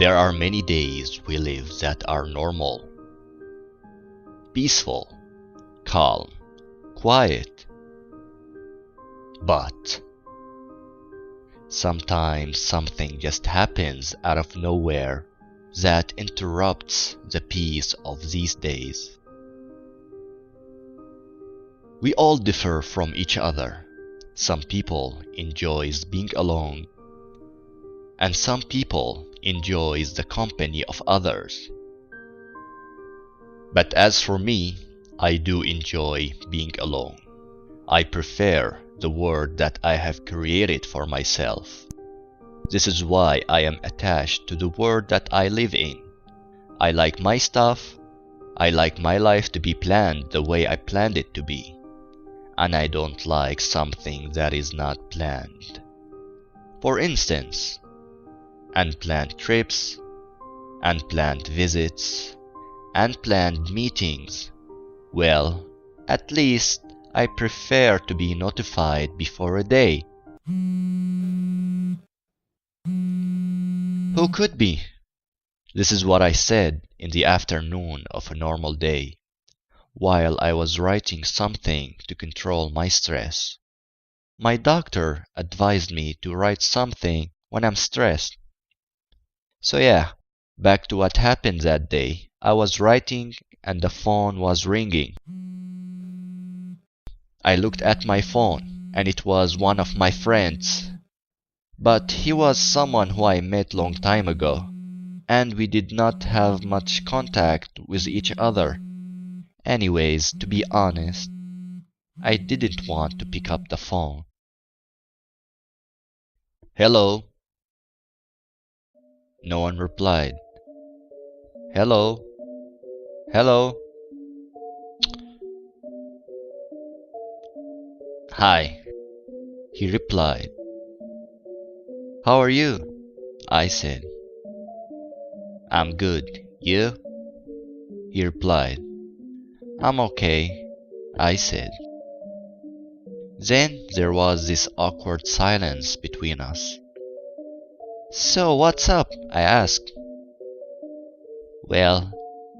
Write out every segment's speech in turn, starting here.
There are many days we live that are normal, peaceful, calm, quiet. But sometimes something just happens out of nowhere that interrupts the peace of these days. We all differ from each other. Some people enjoys being alone, and some people enjoys the company of others. But as for me, I do enjoy being alone. I prefer the world that I have created for myself. This is why I am attached to the world that I live in. I like my stuff. I like my life to be planned the way I planned it to be. And I don't like something that is not planned. For instance, unplanned trips, unplanned visits, unplanned meetings. Well, at least I prefer to be notified before a day. Who could be? This is what I said in the afternoon of a normal day, while I was writing something to control my stress. My doctor advised me to write something when I'm stressed. So yeah, back to what happened that day. I was writing and the phone was ringing. I looked at my phone and it was one of my friends. But he was someone who I met long time ago, and we did not have much contact with each other. Anyways, to be honest, I didn't want to pick up the phone. Hello? No one replied. Hello? Hello? Hi, he replied. How are you? I said. I'm good. You? He replied. I'm okay, I said. Then there was this awkward silence between us. So what's up? I asked. Well,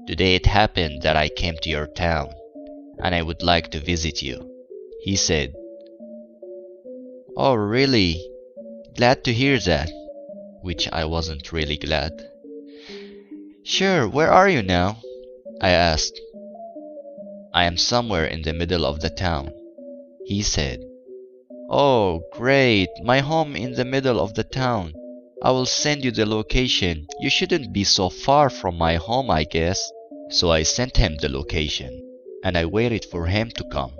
today it happened that I came to your town, and I would like to visit you, he said. Oh, really? Glad to hear that. Which I wasn't really glad. Sure, where are you now? I asked. I am somewhere in the middle of the town, he said. Oh, great, my home in the middle of the town. I will send you the location. You shouldn't be so far from my home, I guess. So I sent him the location, and I waited for him to come.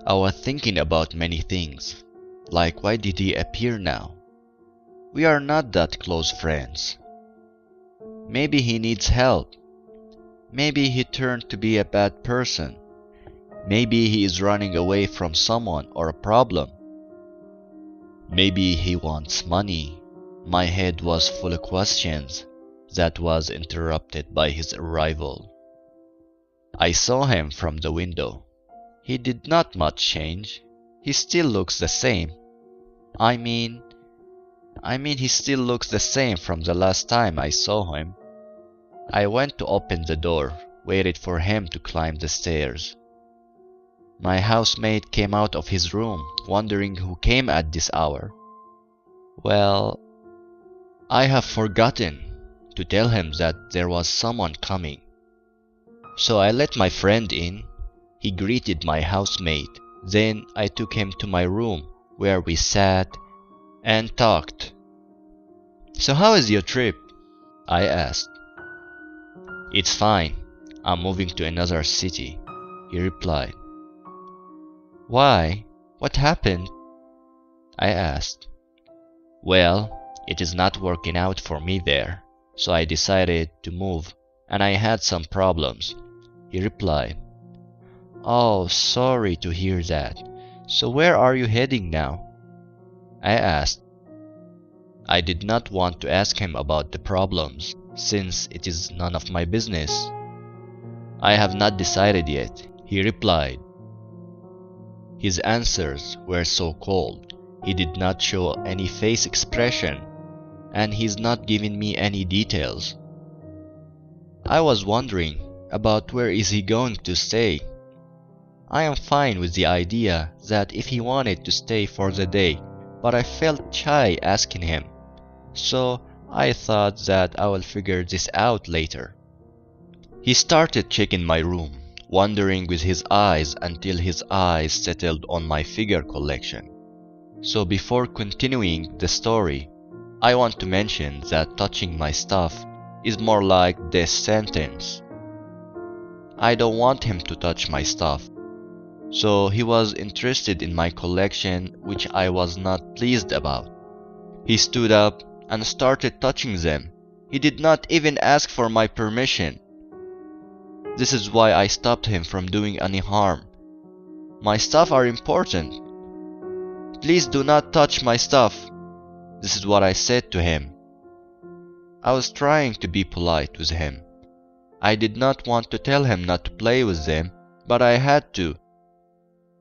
I was thinking about many things, like why did he appear now? We are not that close friends. Maybe he needs help. Maybe he turned to be a bad person. Maybe he is running away from someone or a problem. Maybe he wants money. My head was full of questions that was interrupted by his arrival. I saw him from the window. He did not much change. He still looks the same. I mean he still looks the same from the last time I saw him. I went to open the door, waited for him to climb the stairs. My housemate came out of his room, wondering who came at this hour. Well, I have forgotten to tell him that there was someone coming. So I let my friend in. He greeted my housemate. Then I took him to my room, where we sat and talked. So how is your trip? I asked. It's fine. I'm moving to another city, he replied. Why? What happened? I asked. Well, it is not working out for me there, so I decided to move, and I had some problems, he replied. Oh, sorry to hear that. So where are you heading now? I asked. I did not want to ask him about the problems, since it is none of my business. I have not decided yet. he replied. His answers were so cold. He did not show any face expression, and he's not giving me any details. I was wondering about where is he going to stay. I am fine with the idea that if he wanted to stay for the day, but I felt shy asking him, so I thought that I will figure this out later. He started checking my room, wandering with his eyes until his eyes settled on my figure collection. So before continuing the story, I want to mention that touching my stuff is more like this sentence. I don't want him to touch my stuff. So he was interested in my collection, which I was not pleased about. He stood up and started touching them. He did not even ask for my permission. This is why I stopped him from doing any harm. My stuff are important. Please do not touch my stuff. This is what I said to him. I was trying to be polite with him. I did not want to tell him not to play with them, but I had to.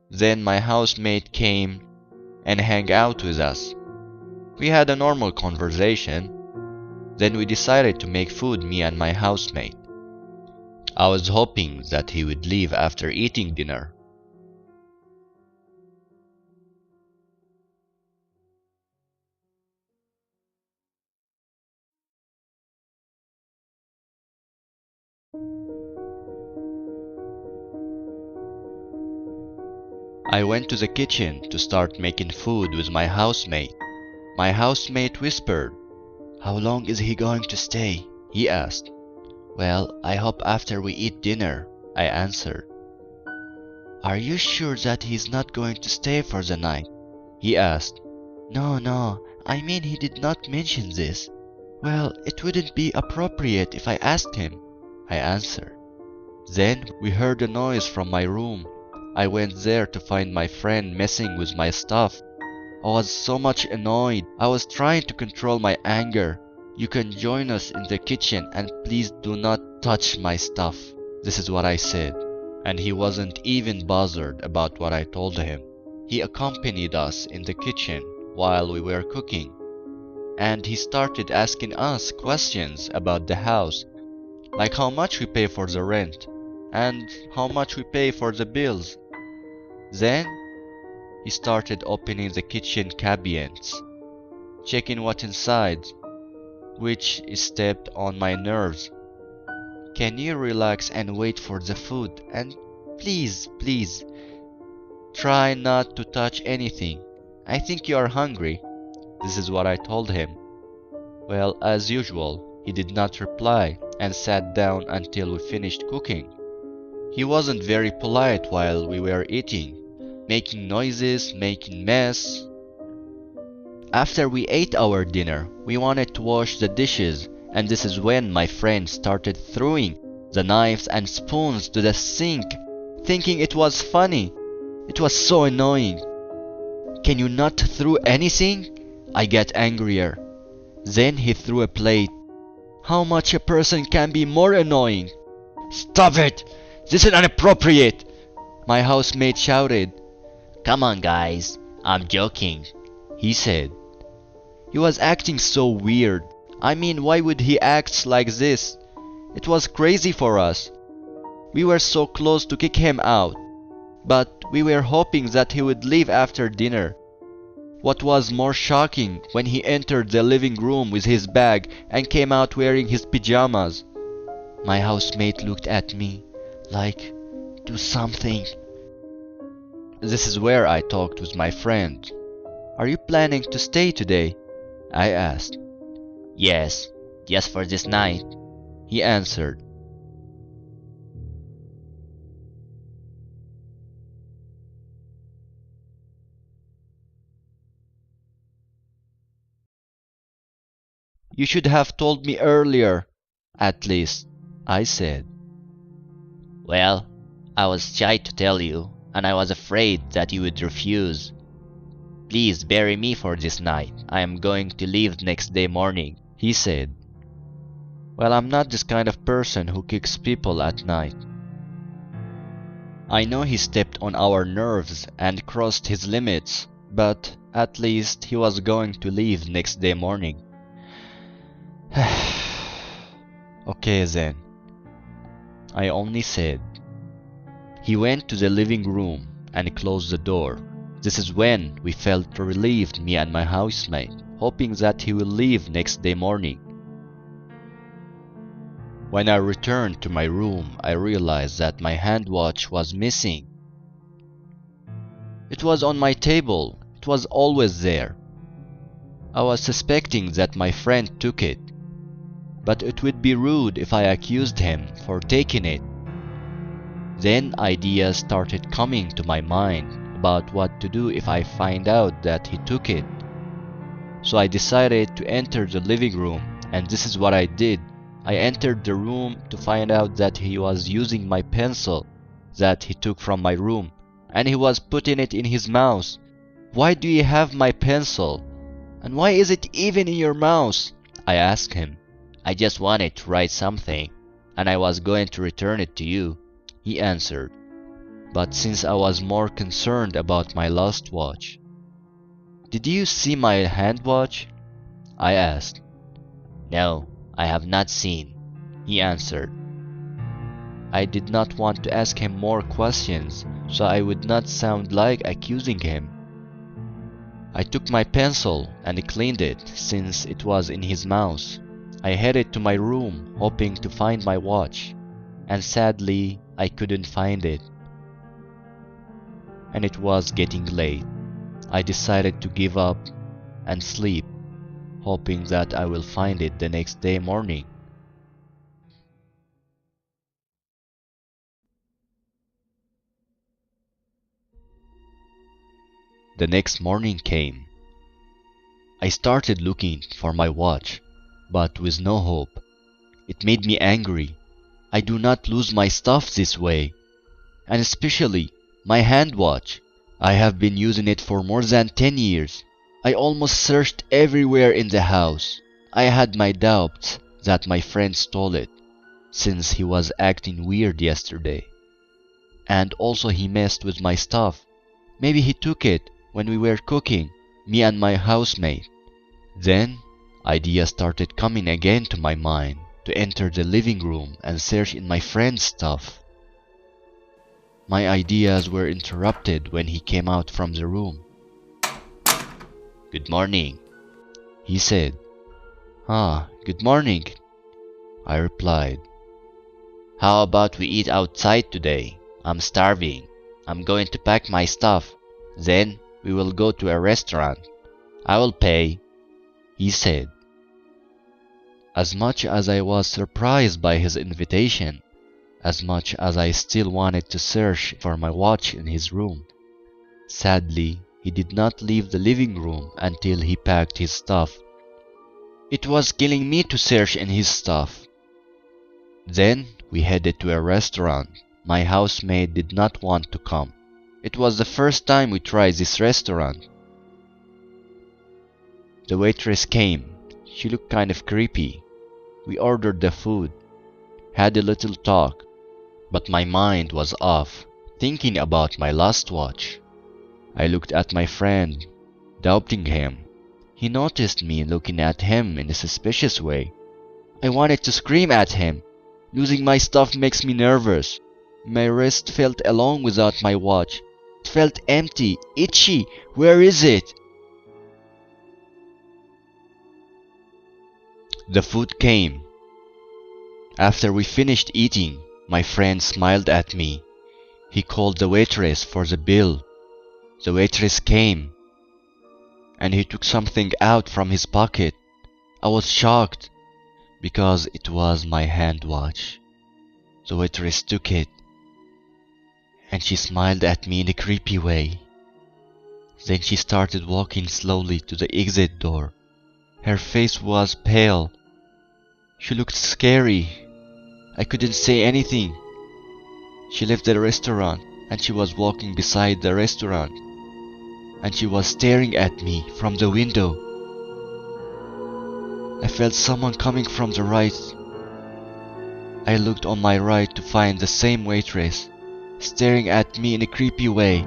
Then my housemate came and hung out with us. We had a normal conversation. Then we decided to make food, me and my housemate. I was hoping that he would leave after eating dinner. I went to the kitchen to start making food with my housemate. My housemate whispered, "How long is he going to stay?" he asked. "Well, I hope after we eat dinner," I answered. "Are you sure that he's not going to stay for the night?" he asked. No, I mean he did not mention this." "Well, it wouldn't be appropriate if I asked him," I answered. Then we heard a noise from my room. I went there to find my friend messing with my stuff. I was so much annoyed. I was trying to control my anger. "You can join us in the kitchen and please do not touch my stuff." This is what I said, and he wasn't even bothered about what I told him. He accompanied us in the kitchen while we were cooking, and he started asking us questions about the house, like how much we pay for the rent and how much we pay for the bills. Then he started opening the kitchen cabinets, checking what's inside, which stepped on my nerves. "Can you relax and wait for the food? And please, try not to touch anything. I think you are hungry." This is what I told him. Well, as usual, he did not reply and sat down until we finished cooking. He wasn't very polite while we were eating, making noises, making mess. After we ate our dinner, we wanted to wash the dishes, and this is when my friend started throwing the knives and spoons to the sink, thinking it was funny. It was so annoying. "Can you not throw anything?" I get angrier. Then he threw a plate. How much a person can be more annoying? "Stop it! This is inappropriate!" my housemate shouted. "Come on, guys, I'm joking," he said. He was acting so weird. I mean, why would he act like this? It was crazy for us. We were so close to kick him out, but we were hoping that he would leave after dinner. What was more shocking when he entered the living room with his bag and came out wearing his pajamas. My housemate looked at me like, "Do something." This is where I talked with my friend. "Are you planning to stay today?" I asked. "Yes, just for this night," he answered. "You should have told me earlier, at least," I said. "Well, I was shy to tell you, and I was afraid that you would refuse. Please bury me for this night. I am going to leave next day morning," he said. Well, I'm not this kind of person who kicks people at night. I know he stepped on our nerves and crossed his limits, but at least he was going to leave next day morning. Okay then, I only said. He went to the living room and closed the door. This is when we felt relieved, me and my housemate, hoping that he will leave next day morning. When I returned to my room, I realized that my hand watch was missing. It was on my table. It was always there. I was suspecting that my friend took it, but it would be rude if I accused him for taking it. Then ideas started coming to my mind about what to do if I find out that he took it. So I decided to enter the living room, and this is what I did. I entered the room to find out that he was using my pencil that he took from my room, and he was putting it in his mouth. Why do you have my pencil? And why is it even in your mouth? I asked him. I just wanted to write something, and I was going to return it to you, he answered. But since I was more concerned about my lost watch. Did you see my hand watch? I asked. No, I have not seen, he answered. I did not want to ask him more questions, so I would not sound like accusing him. I took my pencil and cleaned it since it was in his mouth. I headed to my room hoping to find my watch, and sadly I couldn't find it. And it was getting late. I decided to give up and sleep, hoping that I will find it the next day morning. The next morning came. I started looking for my watch, but with no hope. It made me angry. I do not lose my stuff this way, and especially my hand watch. I have been using it for more than 10 years. I almost searched everywhere in the house. I had my doubts that my friend stole it, since he was acting weird yesterday. And also he messed with my stuff. Maybe he took it when we were cooking, me and my housemate. Then, ideas started coming again to my mind to enter the living room and search in my friend's stuff. My ideas were interrupted when he came out from the room. Good morning, he said. Good morning, I replied. How about we eat outside today? I'm starving. I'm going to pack my stuff. Then we will go to a restaurant. I will pay, he said. As much as I was surprised by his invitation, as much as I still wanted to search for my watch in his room. Sadly, he did not leave the living room until he packed his stuff. It was killing me to search in his stuff. Then we headed to a restaurant. My housemaid did not want to come. It was the first time we tried this restaurant. The waitress came. She looked kind of creepy. We ordered the food, had a little talk, but my mind was off, thinking about my lost watch. I looked at my friend, doubting him. He noticed me looking at him in a suspicious way. I wanted to scream at him. Losing my stuff makes me nervous. My wrist felt alone without my watch. It felt empty, itchy. Where is it? The food came. After we finished eating, my friend smiled at me. He called the waitress for the bill. The waitress came, and he took something out from his pocket. I was shocked, because it was my hand watch. The waitress took it, and she smiled at me in a creepy way. Then she started walking slowly to the exit door. Her face was pale. She looked scary. I couldn't say anything. She left the restaurant, and she was walking beside the restaurant, and she was staring at me from the window. I felt someone coming from the right. I looked on my right to find the same waitress. staring at me in a creepy way.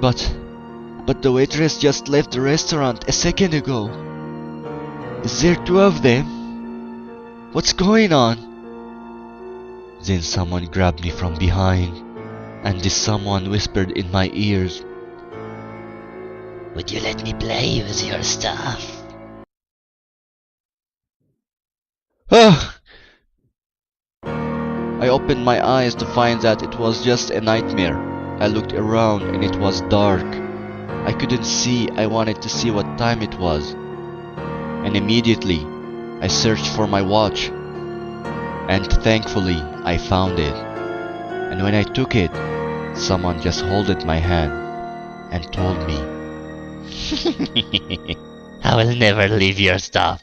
But the waitress just left the restaurant a second ago. Is there two of them? What's going on? Then someone grabbed me from behind, and this someone whispered in my ears, "Would you let me play with your stuff?" Ah! I opened my eyes to find that it was just a nightmare. I looked around and it was dark. I couldn't see. I wanted to see what time it was. And immediately, I searched for my watch. And thankfully, I found it. And when I took it, someone just holded my hand and told me, "I will never leave your stuff.